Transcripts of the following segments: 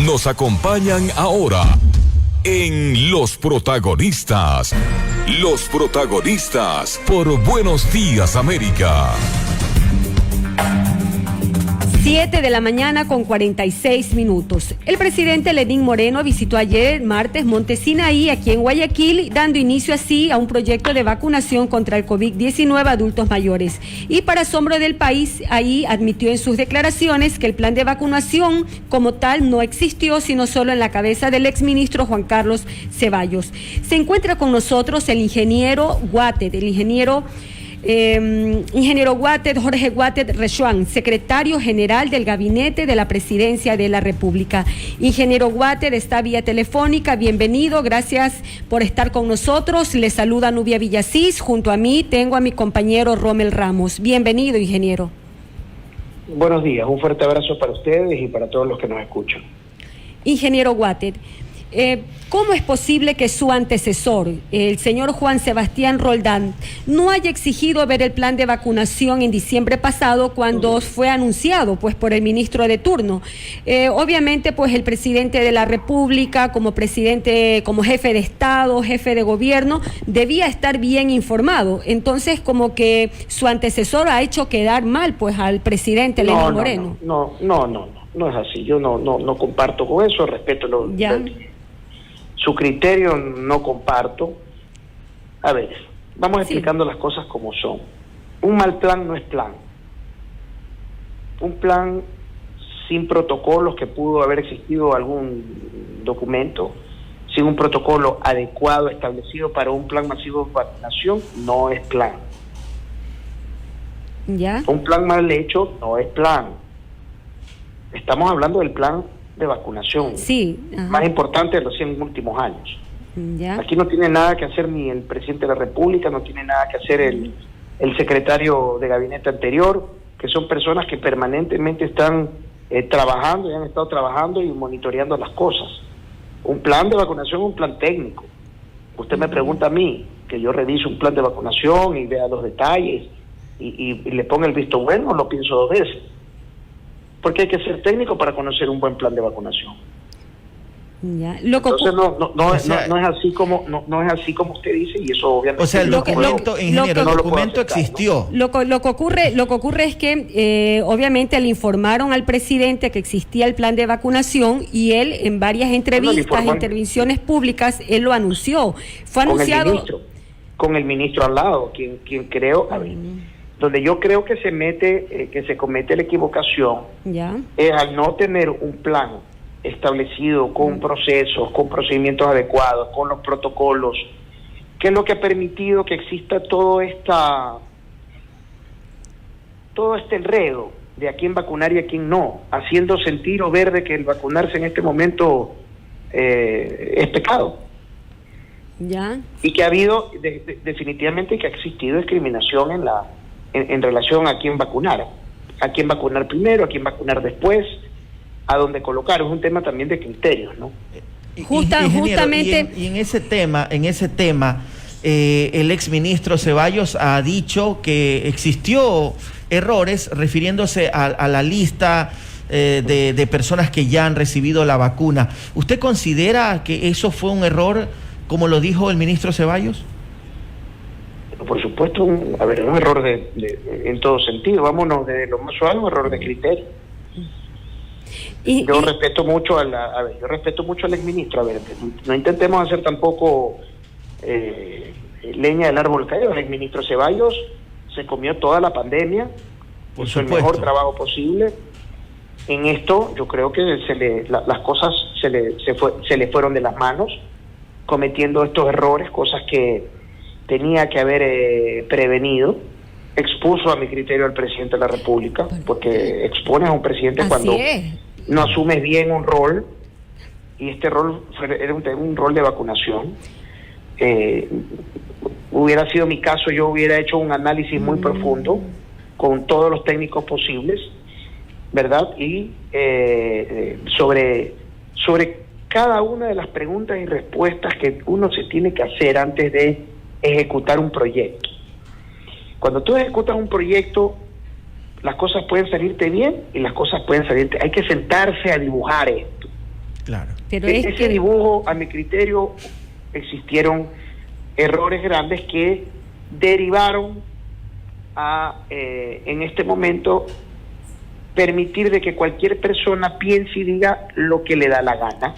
nos acompañan ahora en Los Protagonistas. Los Protagonistas por Buenos Días América. 7 de la mañana con 46 minutos. El presidente Lenín Moreno visitó ayer, martes, Monte Sinaí, aquí en Guayaquil, dando inicio así a un proyecto de vacunación contra el COVID-19 a adultos mayores. Y para asombro del país, ahí admitió en sus declaraciones que el plan de vacunación como tal no existió, sino solo en la cabeza del exministro Juan Carlos Ceballos. Se encuentra con nosotros el ingeniero Guatet, ingeniero Guatet, Jorge Guatet Rechuán, secretario general del Gabinete de la Presidencia de la República. Ingeniero Guatet está vía telefónica, bienvenido, gracias por estar con nosotros. Le saluda Nubia Villasís, junto a mí tengo a mi compañero Rommel Ramos. Bienvenido, ingeniero. Buenos días, un fuerte abrazo para ustedes y para todos los que nos escuchan. Ingeniero Guatet, ¿cómo es posible que su antecesor, el señor Juan Sebastián Roldán, no haya exigido ver el plan de vacunación en diciembre pasado cuando fue anunciado pues por el ministro de turno? Obviamente pues el presidente de la República, como presidente, como jefe de Estado, jefe de gobierno, debía estar bien informado. Entonces como que su antecesor ha hecho quedar mal pues al presidente Lenín Moreno. No es así. Yo no comparto con eso, respeto su criterio, no comparto. A ver, vamos explicando las cosas como son. Un mal plan no es plan. Un plan sin protocolos, que pudo haber existido algún documento, sin un protocolo adecuado establecido para un plan masivo de vacunación, no es plan. ¿Ya? Un plan mal hecho no es plan. Estamos hablando del plan de vacunación, sí, más importante de los 100 últimos años. ¿Ya? Aquí no tiene nada que hacer ni el presidente de la República, no tiene nada que hacer el secretario de gabinete anterior, que son personas que permanentemente están trabajando y han estado trabajando y monitoreando las cosas. Un plan de vacunación es un plan técnico. Usted me pregunta a mí, que yo reviso un plan de vacunación y vea los detalles y le ponga el visto bueno, lo pienso dos veces. Porque hay que ser técnico para conocer un buen plan de vacunación. Ya. Entonces no es así como usted dice, y eso obviamente. O sea, el documento, ingeniero, el documento existió. Lo que ocurre es que obviamente le informaron al presidente que existía el plan de vacunación y él en varias entrevistas, intervenciones públicas, él lo anunció. Fue anunciado con el ministro al lado, quien creo, donde yo creo que se comete la equivocación, es al no tener un plan establecido con procesos, con procedimientos adecuados, con los protocolos, que es lo que ha permitido que exista todo este enredo de a quién vacunar y a quién no, haciendo sentir o ver de que el vacunarse en este momento es pecado. ¿Ya? Y que ha habido definitivamente que ha existido discriminación en relación a quién vacunar primero, a quién vacunar después, a dónde colocar. Es un tema también de criterios, ¿no? Justamente. Y en ese tema, el exministro Ceballos ha dicho que existió errores refiriéndose a la lista de personas que ya han recibido la vacuna. ¿Usted considera que eso fue un error, como lo dijo el ministro Ceballos? Por supuesto, un error en todo sentido. Vámonos de lo más suave, un error de criterio. Yo respeto mucho al exministro. A ver, no intentemos hacer tampoco leña del árbol caído. El exministro Ceballos se comió toda la pandemia, hizo el mejor trabajo posible. En esto, yo creo que las cosas se le fueron de las manos, cometiendo estos errores, cosas que tenía que haber prevenido. Expuso a mi criterio al presidente de la República, porque expones a un presidente cuando no asumes bien un rol, y este rol era un rol de vacunación. Hubiera sido mi caso, yo hubiera hecho un análisis muy profundo con todos los técnicos posibles, ¿verdad? Y sobre cada una de las preguntas y respuestas que uno se tiene que hacer antes de ejecutar un proyecto. Cuando tú ejecutas un proyecto, las cosas pueden salirte bien y las cosas pueden salirte. Hay que sentarse a dibujar esto. Claro. Pero ese dibujo, a mi criterio, existieron errores grandes que derivaron a, en este momento, permitir de que cualquier persona piense y diga lo que le da la gana,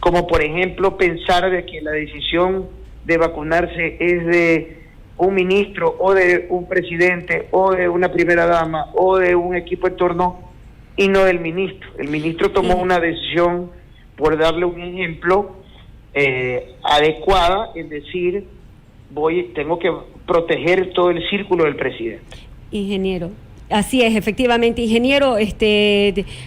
como por ejemplo pensar de que la decisión de vacunarse es de un ministro o de un presidente o de una primera dama o de un equipo en torno y no del ministro. El ministro tomó una decisión, por darle un ejemplo, adecuada, es decir, tengo que proteger todo el círculo del presidente. Ingeniero. Así es, efectivamente, ingeniero,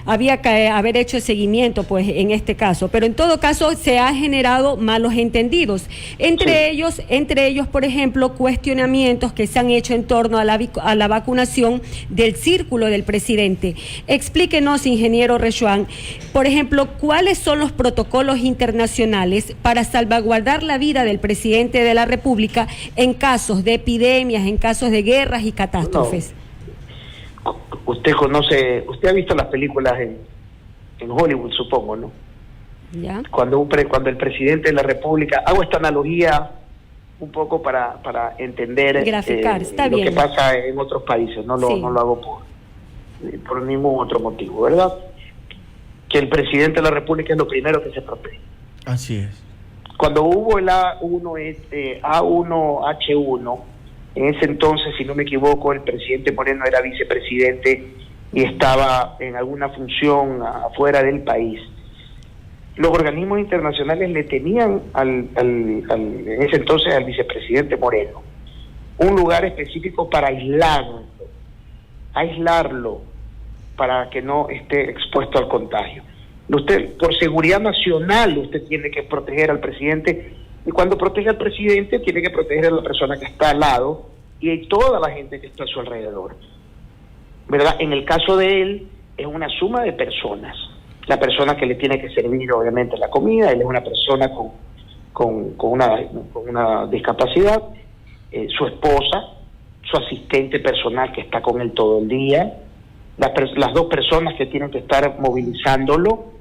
había que haber hecho seguimiento, pues, en este caso, pero en todo caso se ha generado malos entendidos, entre ellos, por ejemplo, cuestionamientos que se han hecho en torno a la vacunación del círculo del presidente. Explíquenos, ingeniero Rechuán, por ejemplo, ¿cuáles son los protocolos internacionales para salvaguardar la vida del presidente de la República en casos de epidemias, en casos de guerras y catástrofes? Usted ha visto las películas en Hollywood, supongo, ¿no? ¿Ya? Cuando el presidente de la República, hago esta analogía un poco para entender graficar, está lo bien. que pasa en otros países, no lo hago por ningún otro motivo, ¿verdad? Que el presidente de la República es lo primero que se protege. Así es. Cuando hubo el A1H1, en ese entonces, si no me equivoco, el presidente Moreno era vicepresidente y estaba en alguna función afuera del país. Los organismos internacionales le tenían en ese entonces al vicepresidente Moreno un lugar específico para aislarlo para que no esté expuesto al contagio. Usted, por seguridad nacional, usted tiene que proteger al presidente. Y cuando protege al presidente, tiene que proteger a la persona que está al lado y a toda la gente que está a su alrededor, ¿verdad? En el caso de él, es una suma de personas. La persona que le tiene que servir, obviamente, la comida, él es una persona con una discapacidad, su esposa, su asistente personal que está con él todo el día, las dos personas que tienen que estar movilizándolo,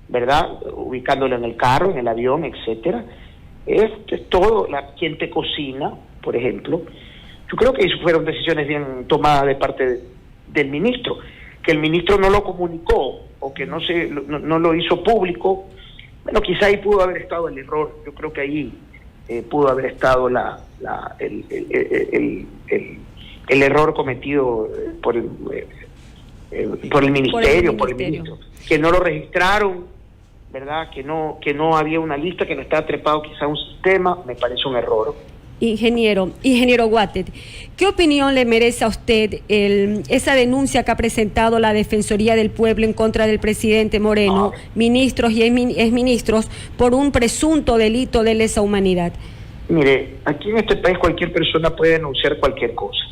¿verdad? Ubicándolo en el carro, en el avión, etcétera. Es todo, quien te cocina, por ejemplo. Yo creo que eso fueron decisiones bien tomadas de parte del ministro, que el ministro no lo comunicó o que no lo hizo público. Bueno, quizá ahí pudo haber estado el error. Yo creo que ahí pudo haber estado el error cometido por el ministerio, por el ministro, que no lo registraron, ¿verdad? Que no había una lista, que no estaba trepado quizá un sistema. Me parece un error. Ingeniero Guattet, ¿qué opinión le merece a usted esa denuncia que ha presentado la Defensoría del Pueblo en contra del presidente Moreno, ministros y exministros, por un presunto delito de lesa humanidad? Mire, aquí en este país cualquier persona puede denunciar cualquier cosa,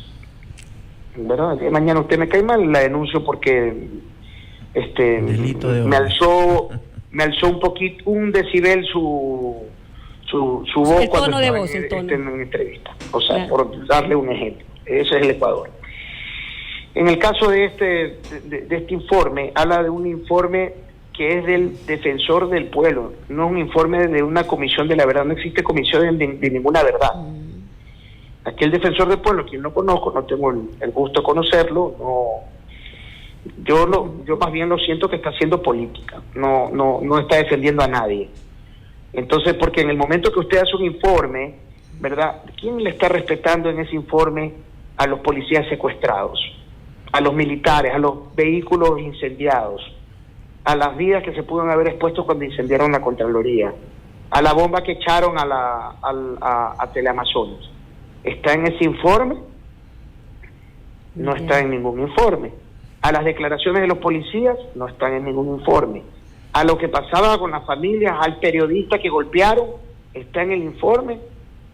¿verdad? Mañana usted me cae mal, la denuncio porque me alzó un poquito, un decibel su voz, el tono de voz, el tono. En entrevista. O sea, por darle un ejemplo. Ese es el Ecuador. En el caso de este informe, habla de un informe que es del defensor del pueblo, no un informe de una comisión de la verdad. No existe comisión de ninguna verdad. Aquí el defensor del pueblo, quien no conozco, no tengo el gusto de conocerlo, yo más bien lo siento que está haciendo política, no está defendiendo a nadie. Entonces, porque en el momento que usted hace un informe, ¿verdad? ¿Quién le está respetando en ese informe a los policías secuestrados, a los militares, a los vehículos incendiados, a las vidas que se pudieron haber expuesto cuando incendiaron la Contraloría, a la bomba que echaron a Teleamazonas? ¿Está en ese informe? No está en ningún informe. A las declaraciones de los policías no están en ningún informe. A lo que pasaba con las familias, al periodista que golpearon, ¿está en el informe?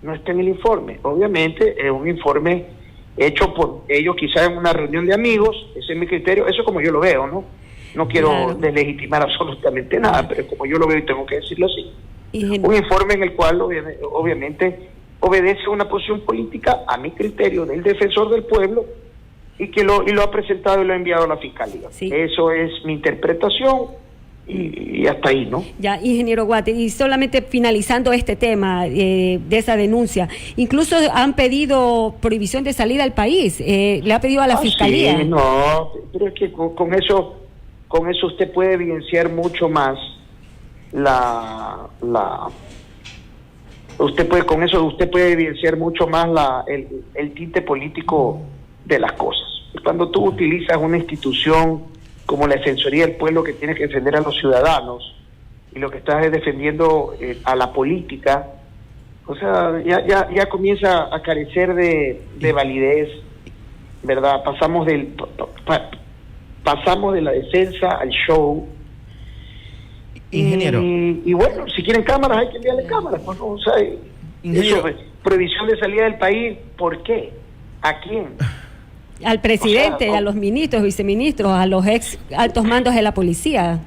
No está en el informe. Obviamente es un informe hecho por ellos, quizás en una reunión de amigos. Ese es mi criterio, eso es como yo lo veo, ¿no? No quiero deslegitimar absolutamente nada, pero como yo lo veo y tengo que decirlo así. Un informe en el cual obviamente obedece a una posición política, a mi criterio, del defensor del pueblo, y lo ha presentado y lo ha enviado a la Fiscalía. Sí. Eso es mi interpretación. y hasta ahí, ¿no? Ya, ingeniero Guate, y solamente finalizando este tema de esa denuncia, incluso han pedido prohibición de salida al país, le ha pedido a la Fiscalía. Sí, no, pero es que con eso usted puede evidenciar mucho más usted puede evidenciar mucho más el tinte político de las cosas. Cuando tú utilizas una institución como la Defensoría del Pueblo, que tiene que defender a los ciudadanos, y lo que estás es defendiendo a la política, o sea, ya comienza a carecer de validez, ¿verdad? Pasamos de la defensa al show. Ingeniero. Y bueno, si quieren cámaras, hay que enviarle cámaras, pues, ¿no? O sea, eso, prohibición de salida del país, ¿por qué? ¿A quién? Al presidente, o sea, a los ministros, viceministros, a los ex altos mandos de la policía.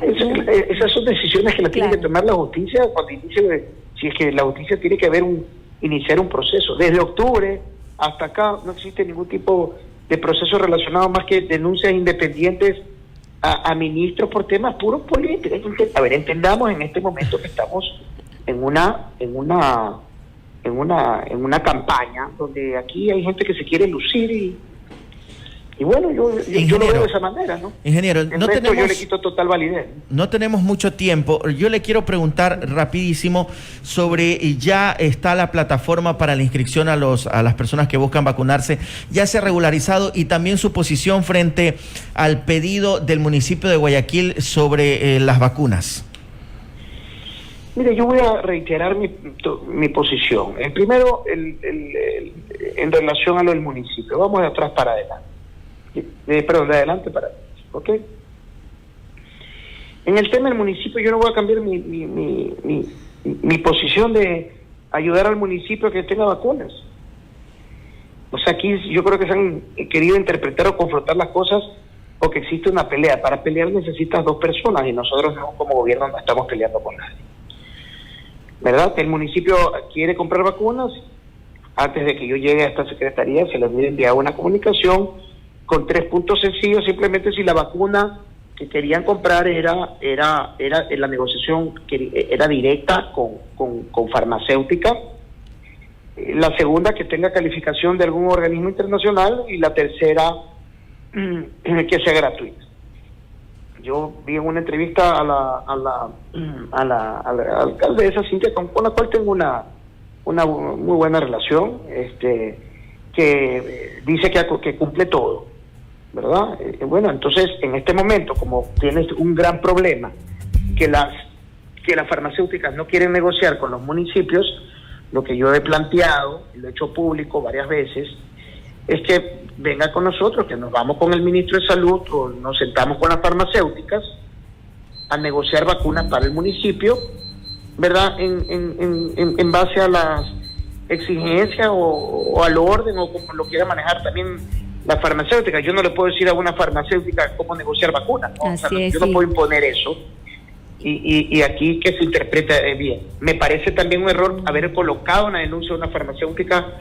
Esas son decisiones que las tiene que tomar la justicia cuando inicie, si es que la justicia tiene que iniciar un proceso. Desde octubre hasta acá no existe ningún tipo de proceso relacionado más que denuncias independientes a ministros por temas puros políticos. A ver, entendamos en este momento que estamos en una campaña donde aquí hay gente que se quiere lucir y bueno, yo lo veo de esa manera, ¿no? Ingeniero, yo le quito total validez. No tenemos mucho tiempo. Yo le quiero preguntar rapidísimo sobre, ya está la plataforma para la inscripción a las personas que buscan vacunarse, ya se ha regularizado, y también su posición frente al pedido del municipio de Guayaquil sobre las vacunas. Mire, yo voy a reiterar mi posición. Primero, en relación a lo del municipio. Vamos de atrás para adelante. Perdón, de adelante para atrás. ¿Ok? En el tema del municipio, yo no voy a cambiar mi posición de ayudar al municipio a que tenga vacunas. O sea, aquí yo creo que se han querido interpretar o confrontar las cosas, o que existe una pelea. Para pelear necesitas dos personas, y nosotros no, como gobierno, no estamos peleando con nadie. ¿Verdad? Que el municipio quiere comprar vacunas. Antes de que yo llegue a esta secretaría, se les había enviado una comunicación con 3 puntos sencillos. Simplemente si la vacuna que querían comprar era la negociación que era directa con farmacéutica. La segunda, que tenga calificación de algún organismo internacional, y la tercera, que sea gratuita. Yo vi en una entrevista a la alcaldesa Cintia, con la cual tengo una muy buena relación, que dice que cumple todo, ¿verdad? Bueno, entonces, en este momento, como tienes un gran problema, que las farmacéuticas no quieren negociar con los municipios, lo que yo he planteado, y lo he hecho público varias veces, es que venga con nosotros, que nos vamos con el ministro de Salud, o nos sentamos con las farmacéuticas a negociar vacunas para el municipio, ¿verdad? En base a las exigencias o al orden, o como lo quiera manejar también la farmacéutica. Yo no le puedo decir a una farmacéutica cómo negociar vacunas, ¿no? O sea, yo no puedo imponer eso. Y aquí que se interpreta bien. Me parece también un error haber colocado una denuncia de una farmacéutica.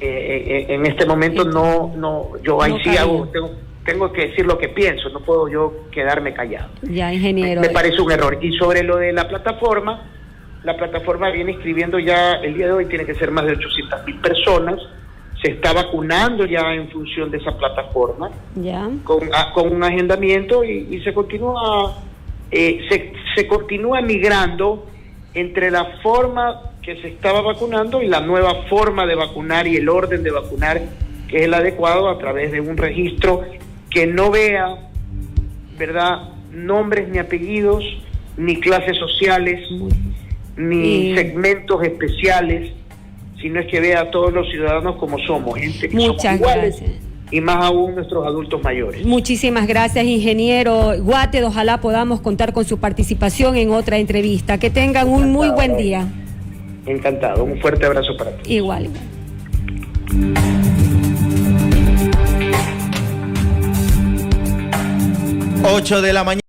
En este momento yo ahí sí tengo que decir lo que pienso, no puedo yo quedarme callado. Ya, ingeniero. Me parece un error. Y sobre lo de la plataforma viene inscribiendo ya el día de hoy, tiene que ser más de 800,000 personas. Se está vacunando ya en función de esa plataforma, ya, con un agendamiento, y se continúa se continúa migrando entre la forma que se estaba vacunando y la nueva forma de vacunar, y el orden de vacunar que es el adecuado, a través de un registro que no vea, ¿verdad?, nombres ni apellidos, ni clases sociales, ni segmentos especiales, sino es que vea a todos los ciudadanos como somos, gente que somos iguales. Gracias. Y más aún nuestros adultos mayores. Muchísimas gracias, ingeniero Guate. Ojalá podamos contar con su participación en otra entrevista. Que tengan un muy buen día. Encantado. Un fuerte abrazo para todos. Igual. 8 de la mañana.